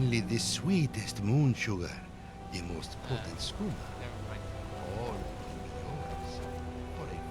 only the sweetest moon sugar, the most potent skooma. Never mind. All can be yours for a fair price.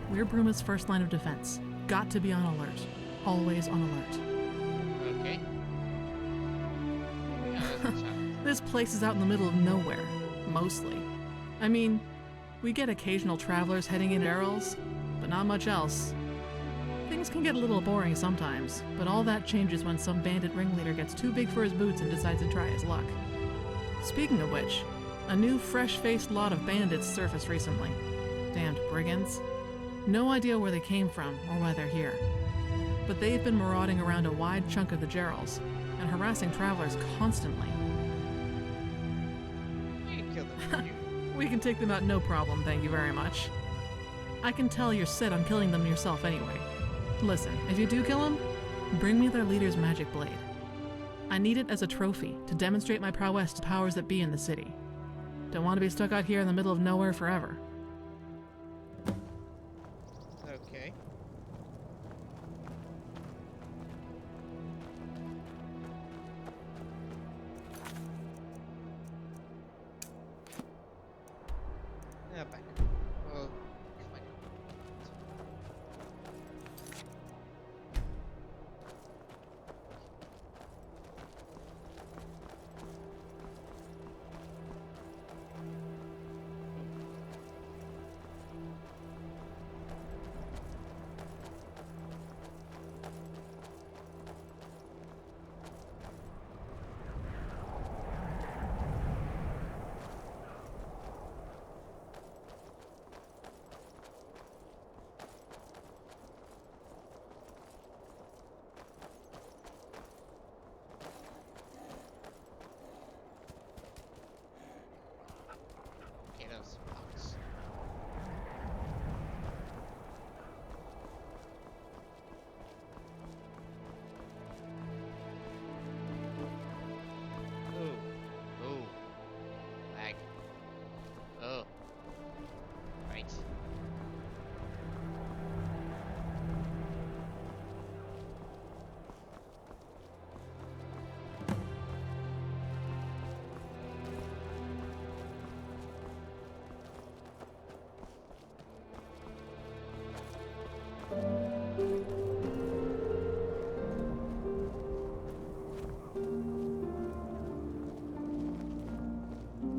We're Bruma's first line of defense. Got to be on alert. Always on alert. Okay. This place is out in the middle of nowhere. Mostly. I mean, we get occasional travelers heading in barrels, but not much else. Things can get a little boring sometimes, but all that changes when some bandit ringleader gets too big for his boots and decides to try his luck. Speaking of which, a new fresh-faced lot of bandits surfaced recently. Damned brigands. No idea where they came from or why they're here. But they've been marauding around a wide chunk of the Gerals and harassing travelers constantly. You can kill them. We can take them out no problem, thank you very much. I can tell you're set on killing them yourself anyway. Listen, if you do kill them, bring me their leader's magic blade. I need it as a trophy to demonstrate my prowess to powers that be in the city. Don't want to be stuck out here in the middle of nowhere forever. Okay. Yeah, back. Oh, come on. Okay, that was some box. Oh. Oh. Lag. Oh. Right.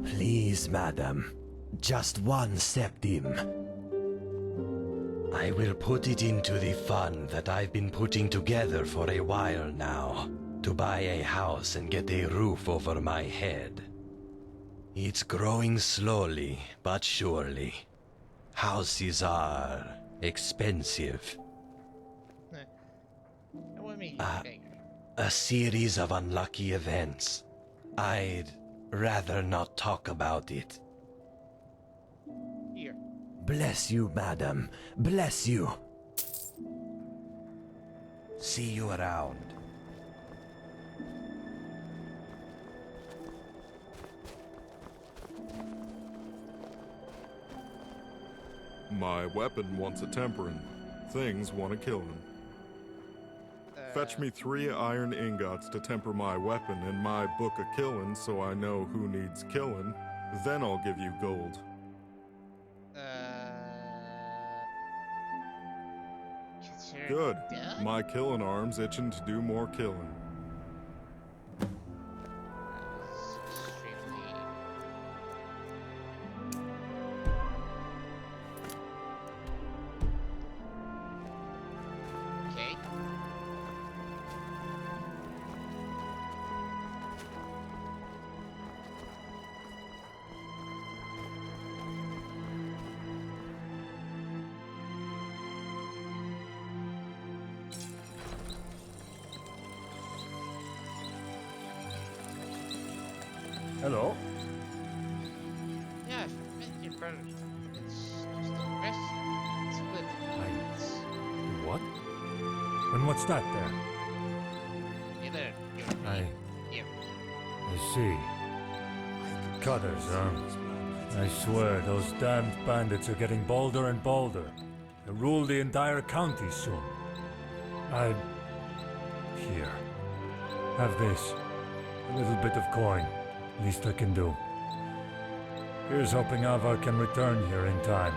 Please, madam, just one septim. I will put it into the fund that I've been putting together for a while now, to buy a house and get a roof over my head. It's growing slowly, but surely. Houses are expensive. That wouldn't make you angry. A series of unlucky events. I'd rather not talk about it. Here. Bless you, madam. Bless you. See you around. My weapon wants a tempering. Things want to kill him. Fetch me 3 iron ingots to temper my weapon in my book of killin' so I know who needs killin'. Then I'll give you gold. Consider Good. done? My killin' arm's itching to do more killin'. That was extremely... Okay. It's just a mess. Split. What? And what's that there? Either you're I here. see. Cutters, huh? I swear, those damned bandits are getting bolder and bolder. They'll rule the entire county soon. Here. Have this. A little bit of coin. Least I can do. Here's hoping Avar can return here in time.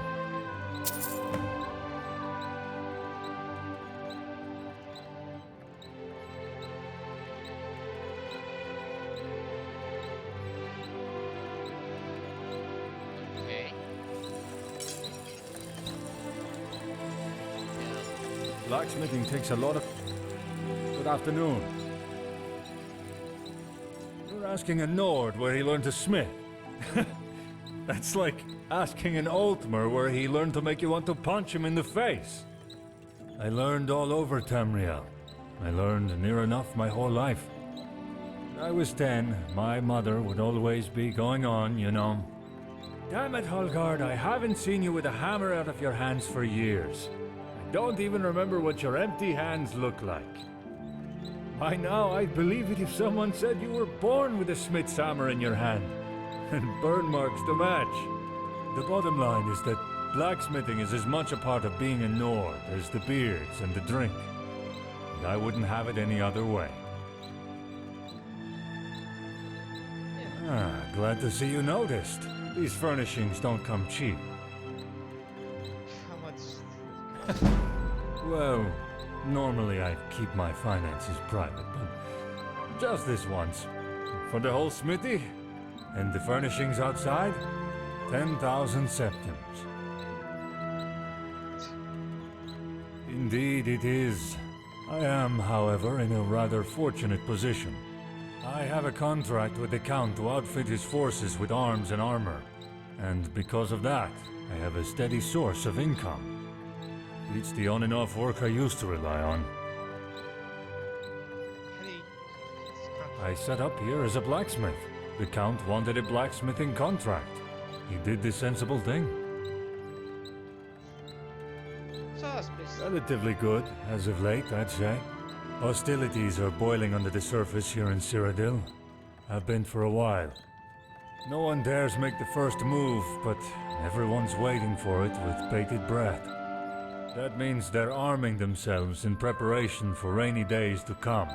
Okay. Yeah. Blacksmithing takes a lot of... Good afternoon. You're asking a Nord where he learned to smith. That's like asking an Altmer where he learned to make you want to punch him in the face. I learned all over Tamriel. I learned near enough my whole life. When I was 10, my mother would always be going on, you know. Damn it, Holgard, I haven't seen you with a hammer out of your hands for years. I don't even remember what your empty hands look like. By now, I'd believe it if someone said you were born with a smith's hammer in your hand. And burn marks to match. The bottom line is that blacksmithing is as much a part of being a Nord as the beards and the drink. And I wouldn't have it any other way. Ah, glad to see you noticed. These furnishings don't come cheap. How much? Well, normally I keep my finances private, but just this once. For the whole smithy? And the furnishings outside? 10,000 septims. Indeed it is. I am, however, in a rather fortunate position. I have a contract with the Count to outfit his forces with arms and armor. And because of that, I have a steady source of income. Beats the on and off work I used to rely on. I set up here as a blacksmith. The Count wanted a blacksmithing contract. He did the sensible thing. Relatively good, as of late, I'd say. Hostilities are boiling under the surface here in Cyrodiil. Have been for a while. No one dares make the first move, but everyone's waiting for it with bated breath. That means they're arming themselves in preparation for rainy days to come.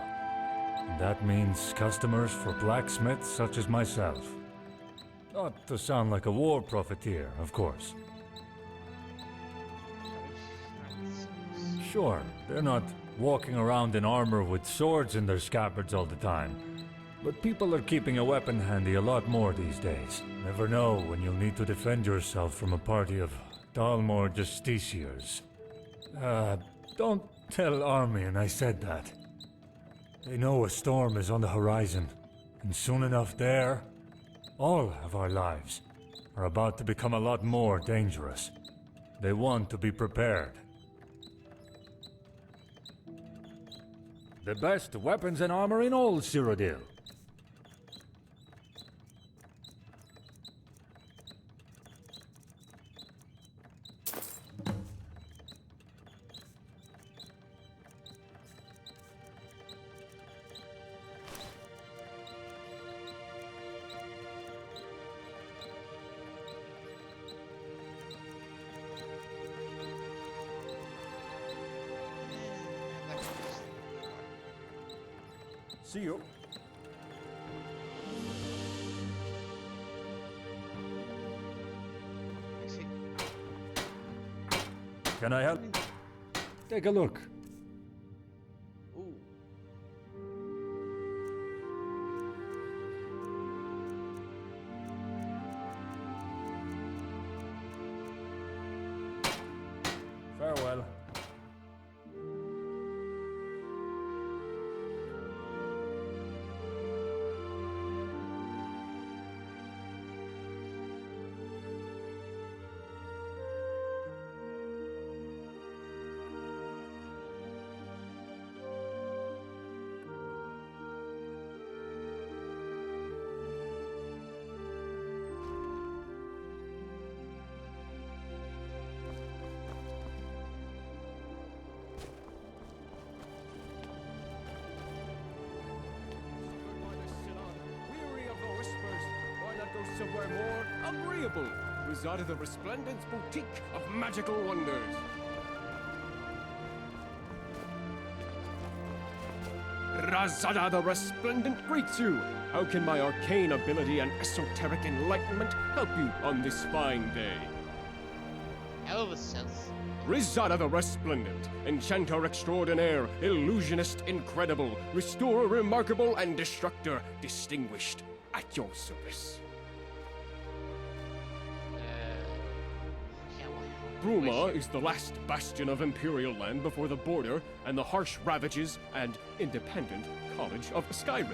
And that means customers for blacksmiths such as myself. Not to sound like a war profiteer, of course. Sure, they're not walking around in armor with swords in their scabbards all the time. But people are keeping a weapon handy a lot more these days. Never know when you'll need to defend yourself from a party of Dalmor justiciars. Don't tell Armian I said that. They know a storm is on the horizon, and soon enough there, all of our lives are about to become a lot more dangerous. They want to be prepared. The best weapons and armor in all Cyrodiil. See you. I see. Can I help? Take a look. Ooh. Farewell. somewhere more agreeable. Reside the Resplendent Boutique of Magical Wonders. Razada the Resplendent greets you. How can my arcane ability and esoteric enlightenment help you on this fine day? Hell of a sense. Rizada the Resplendent, enchanter extraordinaire, illusionist incredible, restorer remarkable, and destructor distinguished, at your service. Yeah, well, Bruma is the last bastion of Imperial land before the border and the harsh ravages and independent college of Skyrim.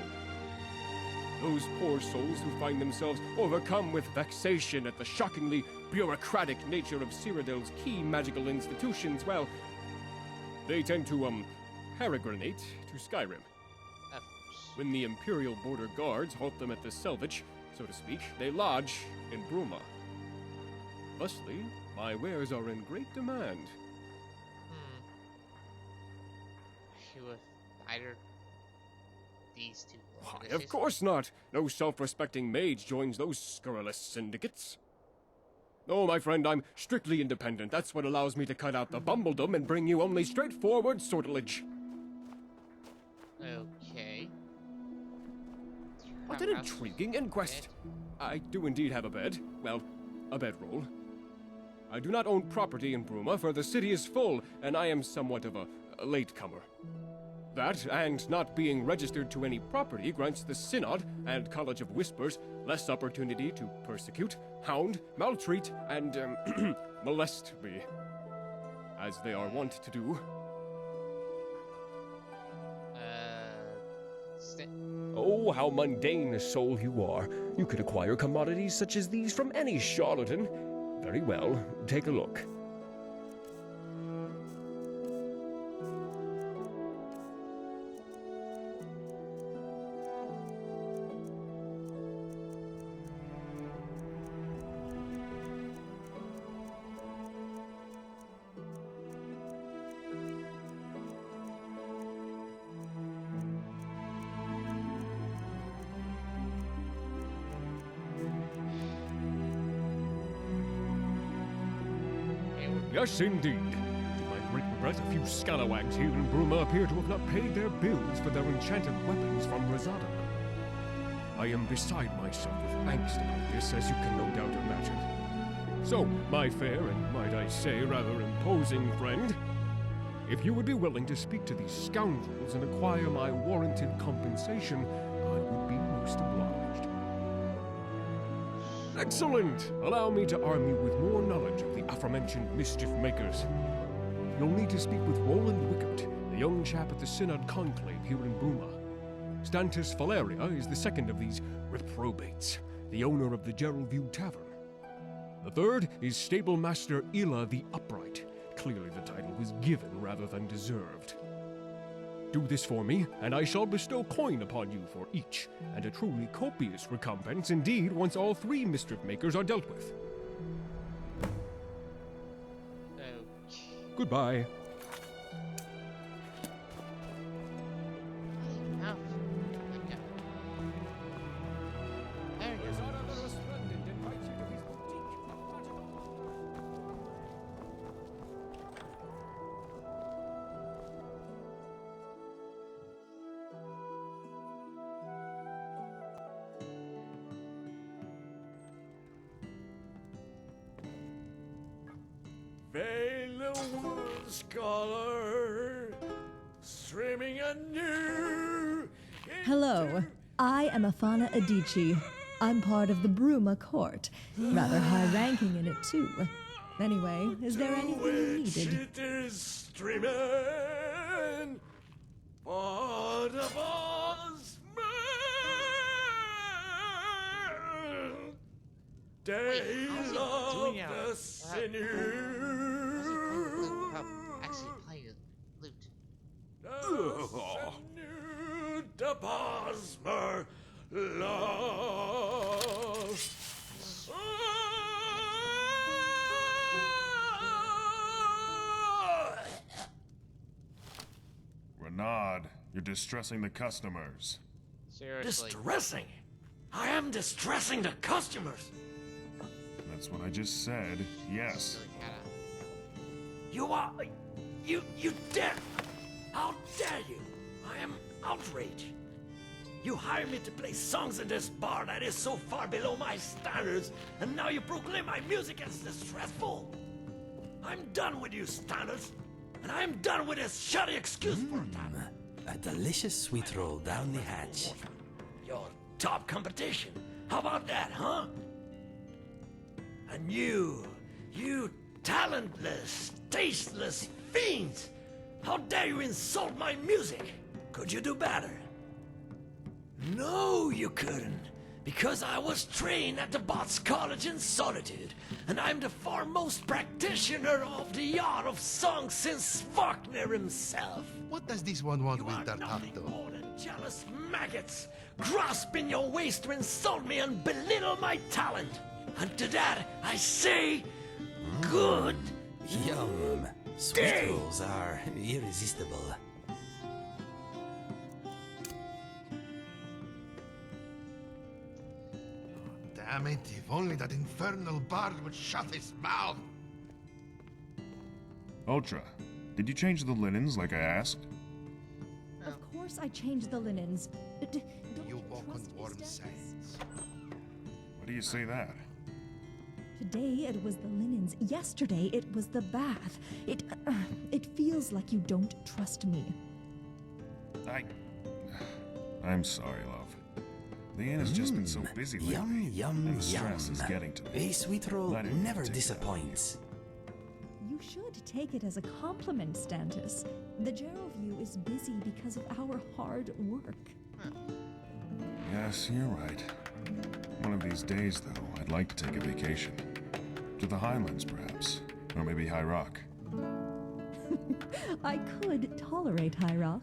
Those poor souls who find themselves overcome with vexation at the shockingly bureaucratic nature of Cyrodiil's key magical institutions, well, they tend to, peregrinate to Skyrim. of course. When the Imperial Border Guards halt them at the selvage, so to speak, they lodge in Bruma. Thusly, my wares are in great demand. You have either these two. Why, of organizations? course not! No self-respecting mage joins those scurrilous syndicates. Oh, my friend, I'm strictly independent. That's what allows me to cut out the bumbledom and bring you only straightforward sortilege. Okay. What an intriguing inquest! I do indeed have a bed. Well, a bedroll. I do not own property in Bruma, for the city is full, and I am somewhat of a latecomer. That, and not being registered to any property, grants the Synod and College of Whispers less opportunity to persecute, hound, maltreat, and, molest me. As they are wont to do. Oh, how mundane a soul you are. You could acquire commodities such as these from any charlatan. Very well, take a look. Yes, indeed. To my great regret, a few scalawags here in Bruma appear to have not paid their bills for their enchanted weapons from Razada. I am beside myself with angst about this, as you can no doubt imagine. So, my fair and, might I say, rather imposing friend, if you would be willing to speak to these scoundrels and acquire my warranted compensation, I would be most obliged. Excellent! Allow me to arm you with more knowledge of the aforementioned mischief makers. You'll need to speak with Roland Wickert, the young chap at the Synod Conclave here in Bruma. Stantis Valeria is the second of these reprobates, the owner of the Geraldview Tavern. The third is Stable Master Ila the Upright. Clearly the title was given rather than deserved. Do this for me, and I shall bestow coin upon you for each, and a truly copious recompense indeed once all three mischief makers are dealt with. Okay. Goodbye. Oh, okay. There you go. Vela Wood Scholar, streaming anew. Hello, I am Afana Adichie. I'm part of the Bruma court. Rather high-ranking in it, too. Anyway, is there anything you needed? It is streaming for the boss man. Day how's he of doing it? the sinew. Actually playing the lute. Sinew the Bosmer lost. Renaud, you're distressing the customers. Seriously. Distressing. I am distressing the customers. That's what I just said. Yes. Silly cat. You are... You dare... How dare you? I am outraged. You hired me to play songs in this bar that is so far below my standards, and now you proclaim my music as distressful. I'm done with you standards, and I'm done with this shoddy excuse for a time. A delicious sweet roll down the hatch. Your top competition. How about that, huh? And you talentless, tasteless fiends! How dare you insult my music? Could you do better? No, you couldn't. Because I was trained at the Bots College in Solitude, and I'm the foremost practitioner of the art of song since Faulkner himself. What does this one want You with are their nothing tato? more than jealous maggots, grasping your waist to insult me and belittle my talent. And to that, I say, good Yum. Sweet day. rolls are irresistible. Damn it, if only that infernal bard would shut his mouth. Ultra, did you change the linens like I asked? Of course I changed the linens. Don't You walk on trust me, warm Stannis? sands. Why do you say that? Today it was the linens. Yesterday it was the bath. It feels like you don't trust me. I'm sorry, love. The inn has just been so busy lately. Yum, and the stress is getting to me. A sweet roll Let him never take that. disappoints. You should take it as a compliment, Stantis. The Geraldview is busy because of our hard work. Yes, you're right. One of these days, though, I'd like to take a vacation. To the Highlands, perhaps. Or maybe High Rock. I could tolerate High Rock.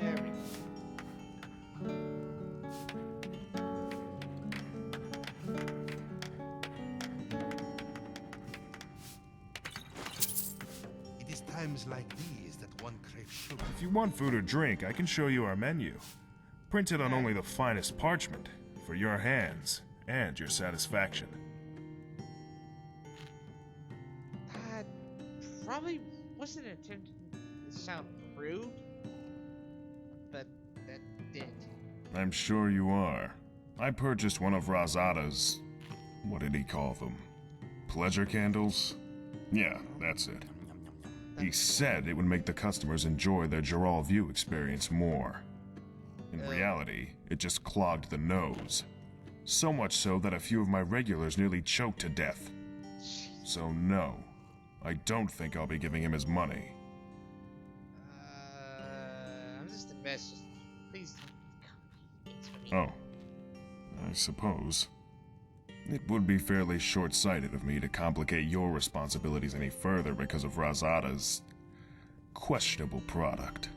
There we go. It is times like these that one craves sugar. If you want food or drink, I can show you our menu. Printed on only the finest parchment, for your hands and your satisfaction. That probably wasn't intended to sound rude, but that did. I'm sure you are. I purchased one of Razada's... what did he call them? Pleasure candles? Yeah, that's it. He said it would make the customers enjoy their Geraldview experience more. In reality, it just clogged the nose. So much so that a few of my regulars nearly choked to death. So no, I don't think I'll be giving him his money. I'm just a mess. Just please don't come for me. Oh, I suppose. It would be fairly short-sighted of me to complicate your responsibilities any further because of Razada's questionable product.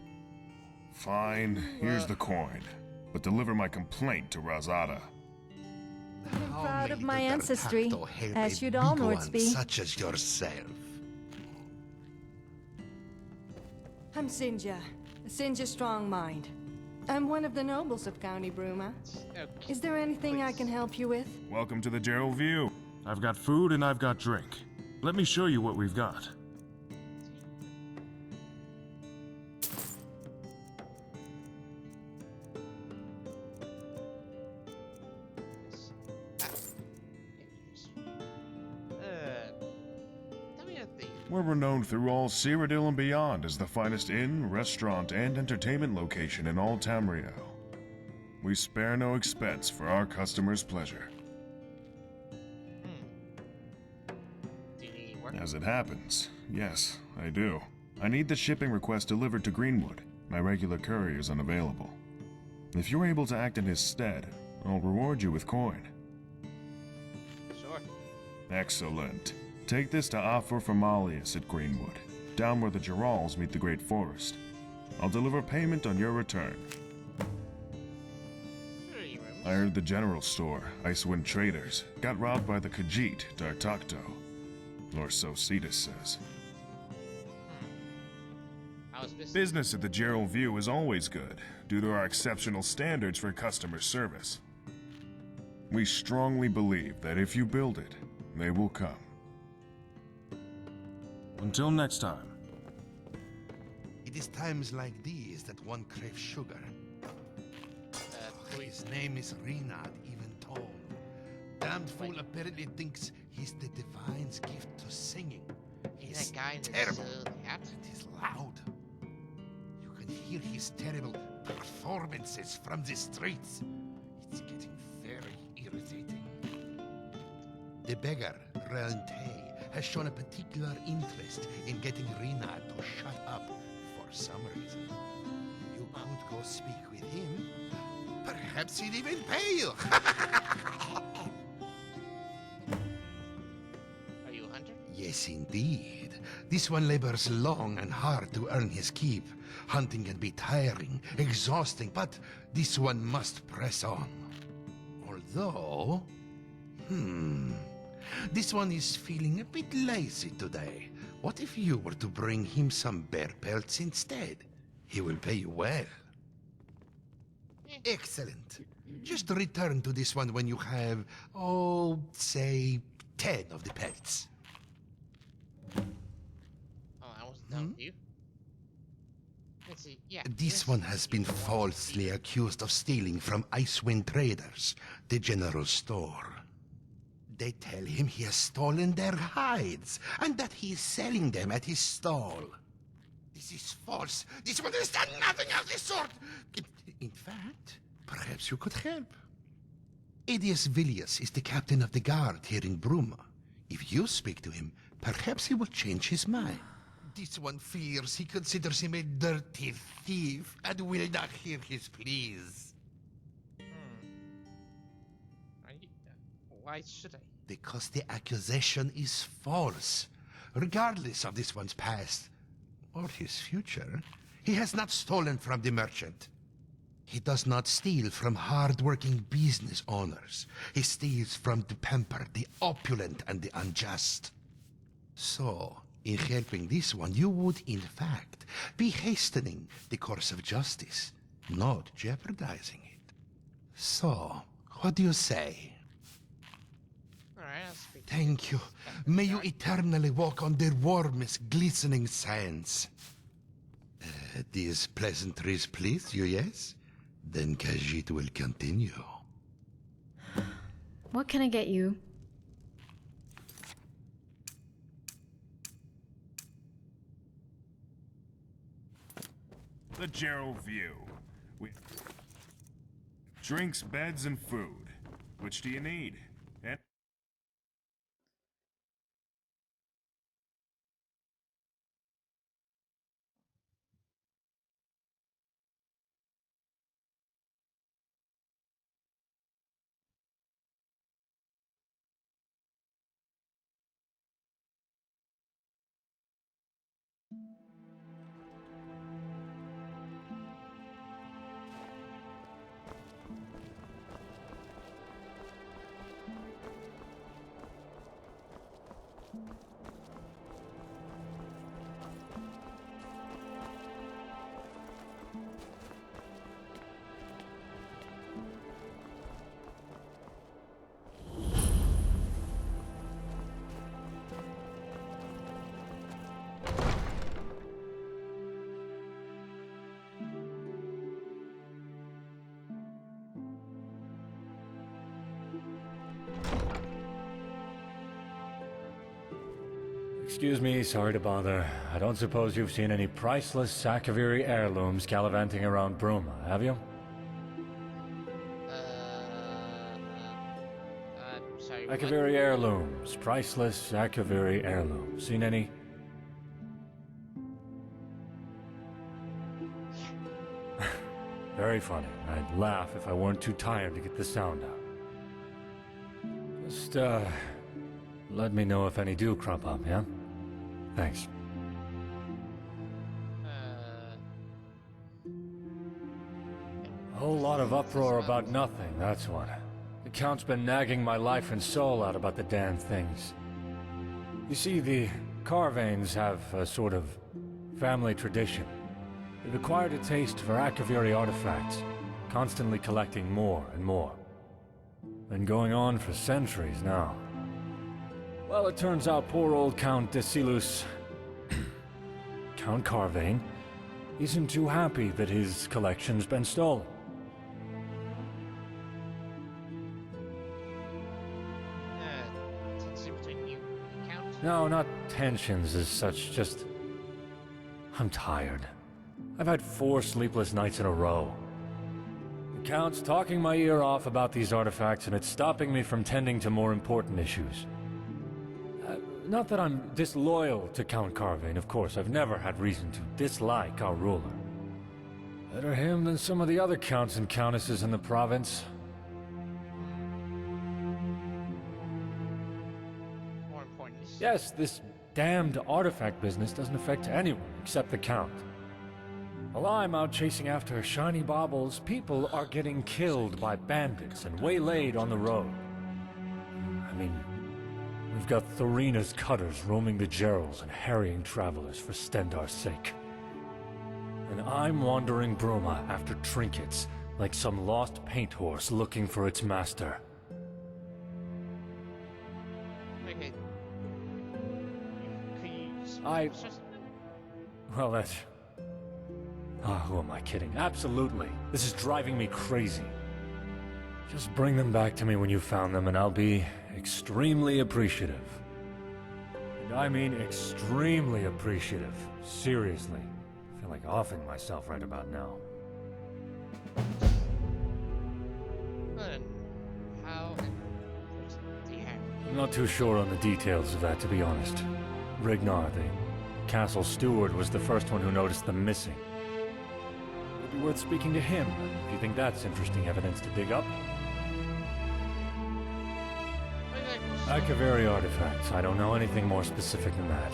Fine, here's the coin, but deliver my complaint to Razada. How proud of may my the ancestry, Tartacto help as a should all big one Nords be. such as yourself? I'm Sinja, a Sinja strong mind. I'm one of the nobles of County Bruma. Okay. Is there anything I can help you with? Welcome to the Geraldview. I've got food and I've got drink. Let me show you what we've got. Tell me a thing. We're renowned through all Cyrodiil and beyond as the finest inn, restaurant, and entertainment location in all Tamriel. We spare no expense for our customers' pleasure. Do you need work? As it happens, yes, I do. I need the shipping request delivered to Greenwood. My regular courier is unavailable. If you're able to act in his stead, I'll reward you with coin. Sure. Excellent. Take this to Afor Formalius at Greenwood, down where the Gerals meet the Great Forest. I'll deliver payment on your return. 3 rooms. I heard the general store, Icewind Traders, got robbed by the Khajiit, Dartakto. Or so Cetus says. Business at the Gerald View is always good, due to our exceptional standards for customer service. We strongly believe that if you build it, they will come. Until next time. It is times like these that one craves sugar. His name is Renard, even told. Damned fool apparently thinks he's the divine's gift to singing. He's terrible. And he's loud. You can hear his terrible performances from the streets. It's getting very irritating. The beggar, Rente, has shown a particular interest in getting Renard to shut up for some reason. You could go speak with him. Perhaps he'd even pay you. Are you a hunter? Yes, indeed. This one labors long and hard to earn his keep. Hunting can be tiring, exhausting, but this one must press on. Although... this one is feeling a bit lazy today. What if you were to bring him some bear pelts instead? He will pay you well. Excellent. Just return to this one when you have, say, 10 of the pelts. Oh, I wasn't done with you. Let's see, yeah. This one has been falsely accused of stealing from Icewind Traders, the general store. They tell him he has stolen their hides, and that he is selling them at his stall. This is false. This one has done nothing of the sort. In fact, perhaps you could help. Adius Villius is the captain of the guard here in Bruma. If you speak to him, perhaps he will change his mind. This one fears he considers him a dirty thief and will not hear his pleas. Why should I? Because the accusation is false. Regardless of this one's past or his future, he has not stolen from the merchant. He does not steal from hard-working business owners. He steals from the pampered, the opulent, and the unjust. So, in helping this one, you would, in fact, be hastening the course of justice, not jeopardizing it. So, what do you say? Thank you. May you eternally walk on the warmest, glistening sands. These pleasantries please you, yes? Then Khajiit will continue. What can I get you? The Gerald View. Drinks, beds, and food. Which do you need? And Excuse me, sorry to bother. I don't suppose you've seen any priceless Sakaviri heirlooms gallivanting around Bruma, have you? Sorry. Sakaviri heirlooms. Priceless Sakaviri heirlooms. Seen any? Very funny. I'd laugh if I weren't too tired to get the sound out. Just, let me know if any do crop up, yeah? Thanks. A whole lot of uproar about nothing, that's what. The Count's been nagging my life and soul out about the damn things. You see, the Carvanes have a sort of family tradition. It acquired a taste for Akaviri artifacts, constantly collecting more and more. Been going on for centuries now. Well, it turns out poor old Count Desilus, Count Carvane, isn't too happy that his collection's been stolen. Tension between you and Count? No, not tensions as such, just... I'm tired. I've had 4 sleepless nights in a row. The Count's talking my ear off about these artifacts, and it's stopping me from tending to more important issues. Not that I'm disloyal to Count Carvane, of course. I've never had reason to dislike our ruler. Better him than some of the other counts and countesses in the province. More important issues. Yes, this damned artifact business doesn't affect anyone except the Count. While I'm out chasing after shiny baubles, people are getting killed by bandits and waylaid on the road. I mean, we've got Thorina's cutters roaming the Gerals and harrying travelers for Stendar's sake. And I'm wandering Bruma after trinkets, like some lost paint horse looking for its master. Okay. Could you Well, that's... who am I kidding? Absolutely. This is driving me crazy. Just bring them back to me when you found them, and I'll be extremely appreciative. And I mean extremely appreciative. Seriously. I feel like offing myself right about now. Then, how and what do you have? I'm not too sure on the details of that, to be honest. Rignar, the castle steward, was the first one who noticed them missing. It'd be worth speaking to him, if you think that's interesting evidence to dig up. Akaviri artifacts. I don't know anything more specific than that.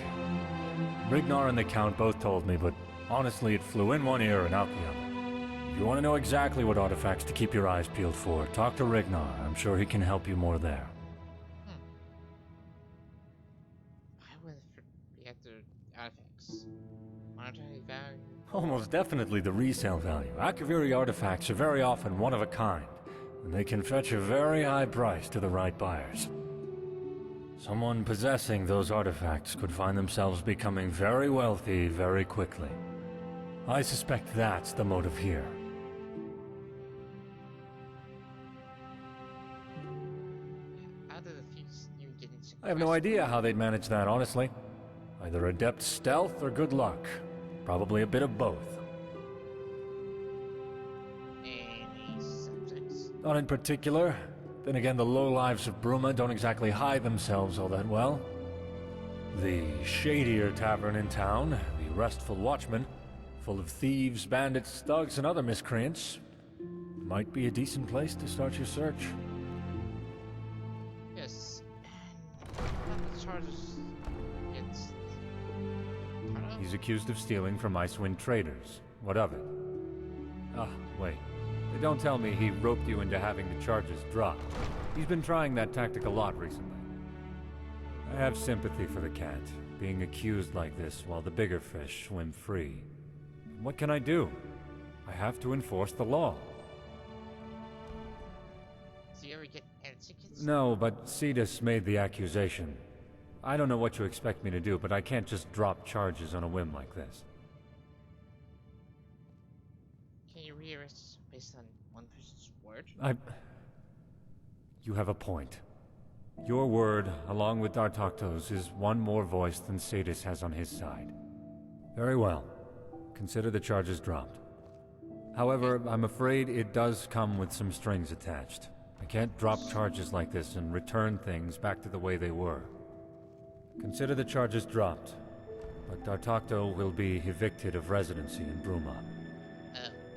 Rignar and the Count both told me, but honestly it flew in one ear and out the other. If you want to know exactly what artifacts to keep your eyes peeled for, talk to Rignar. I'm sure he can help you more there. Why would we have to artifacts? Monetary value? Almost definitely the resale value. Akaviri artifacts are very often one of a kind, and they can fetch a very high price to the right buyers. Someone possessing those artifacts could find themselves becoming very wealthy very quickly. I suspect that's the motive here. How did the thieves even get into I have no idea how they'd manage that, honestly. Either adept stealth or good luck. Probably a bit of both. Any subjects? Not in particular. Then again, the lowlives of Bruma don't exactly hide themselves all that well. The shadier tavern in town, the Restful Watchman, full of thieves, bandits, thugs, and other miscreants, might be a decent place to start your search. Yes. What the charges against Carlo? He's accused of stealing from Icewind traders. What of it? Ah, wait. Don't tell me he roped you into having the charges dropped. He's been trying that tactic a lot recently. I have sympathy for the cat, being accused like this while the bigger fish swim free. What can I do? I have to enforce the law. Do you ever get air tickets? No, but Cetus made the accusation. I don't know what you expect me to do, but I can't just drop charges on a whim like this. Can you rearrest based on one person's word? You have a point. Your word, along with Dartakto's, is one more voice than Cetus has on his side. Very well. Consider the charges dropped. However, I'm afraid it does come with some strings attached. I can't drop charges like this and return things back to the way they were. Consider the charges dropped, but Dartakto will be evicted of residency in Bruma.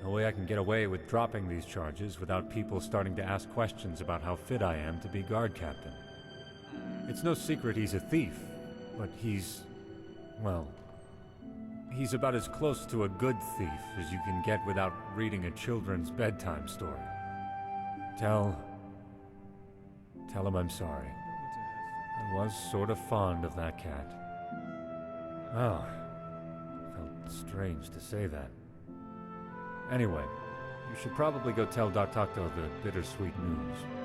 No way I can get away with dropping these charges without people starting to ask questions about how fit I am to be guard captain. It's no secret he's a thief, but he's... well... he's about as close to a good thief as you can get without reading a children's bedtime story. Tell him I'm sorry. I was sort of fond of that cat. Oh, felt strange to say that. Anyway, you should probably go tell Doctor the bittersweet news.